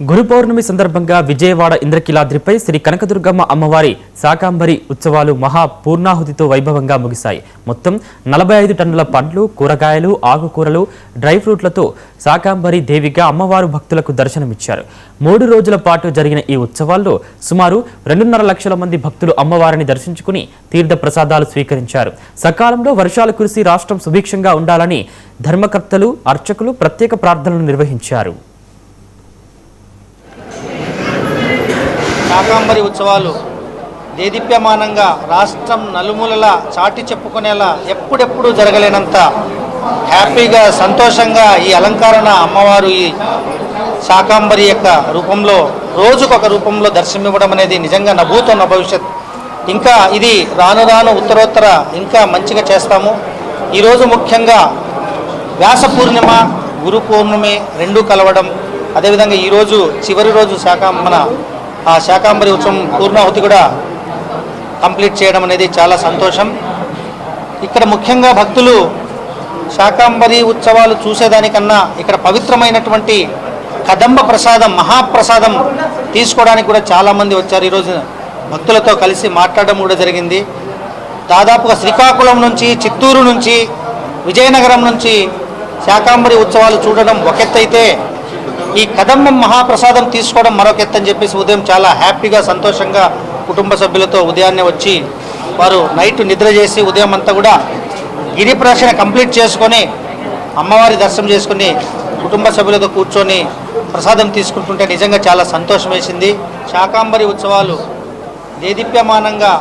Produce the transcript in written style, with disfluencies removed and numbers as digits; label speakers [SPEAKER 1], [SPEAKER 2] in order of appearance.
[SPEAKER 1] గురు పౌర్ణమి సందర్భంగా విజయవాడ ఇంద్రకీలాద్రిపై శ్రీ కనకదుర్గమ్మ అమ్మవారి శాకాంబరి ఉత్సవాలు మహా పూర్ణాహుతితో వైభవంగా ముగిశాయి. మొత్తం 45 టన్నుల పండ్లు, కూరగాయలు, ఆకుకూరలు, డ్రై ఫ్రూట్లతో శాకాంబరి దేవిగా అమ్మవారు భక్తులకు దర్శనమిచ్చారు. 3 రోజుల పాటు జరిగిన ఈ ఉత్సవాల్లో సుమారు 2.5 లక్షల మంది భక్తులు అమ్మవారిని దర్శించుకుని తీర్థ ప్రసాదాలు స్వీకరించారు. సకాలంలో వర్షాలు కురిసి రాష్ట్రం సుభిక్షంగా ఉండాలని ధర్మకర్తలు, అర్చకులు ప్రత్యేక ప్రార్థనలు నిర్వహించారు.
[SPEAKER 2] శాకాంబరి ఉత్సవాలు దేదీప్యమానంగా రాష్ట్రం నలుమూలలా చాటి చెప్పుకునేలా ఎప్పుడెప్పుడు జరగలేనంత హ్యాపీగా సంతోషంగా ఈ అలంకరణ అమ్మవారు ఈ శాకాంబరి యొక్క రూపంలో రోజుకొక రూపంలో దర్శనమివ్వడం అనేది నిజంగా నభూతో భవిష్యత్. ఇంకా ఇది రాను రాను ఉత్తరోత్తర ఇంకా మంచిగా చేస్తాము. ఈరోజు ముఖ్యంగా వ్యాస పూర్ణిమ, గురు పౌర్ణమి రెండూ కలవడం, అదేవిధంగా ఈరోజు చివరి రోజు ఆ శాకాంబరి ఉత్సవం పూర్ణాహుతి కూడా కంప్లీట్ చేయడం అనేది చాలా సంతోషం. ఇక్కడ ముఖ్యంగా భక్తులు శాకాంబరి ఉత్సవాలు చూసేదానికన్నా ఇక్కడ పవిత్రమైనటువంటి కదంబ ప్రసాదం, మహాప్రసాదం తీసుకోవడానికి కూడా చాలామంది వచ్చారు. ఈరోజు భక్తులతో కలిసి మాట్లాడడం కూడా జరిగింది. దాదాపుగా శ్రీకాకుళం నుంచి, చిత్తూరు నుంచి, విజయనగరం నుంచి శాకాంబరి ఉత్సవాలు చూడడం ఒక ఎత్తైతే ఈ కదంబం మహాప్రసాదం తీసుకోవడం మరొక ఎత్తు అని చెప్పేసి ఉదయం చాలా హ్యాపీగా సంతోషంగా కుటుంబ సభ్యులతో ఉదయాన్నే వచ్చి వారు నైట్ నిద్ర చేసి ఉదయం అంతా కూడా గిరి ప్రదక్షిణ కంప్లీట్ చేసుకొని అమ్మవారి దర్శనం చేసుకుని కుటుంబ సభ్యులతో కూర్చొని ప్రసాదం తీసుకుంటుంటే నిజంగా చాలా సంతోషం వేసింది. శాకాంబరి ఉత్సవాలు దేదీప్యమానంగా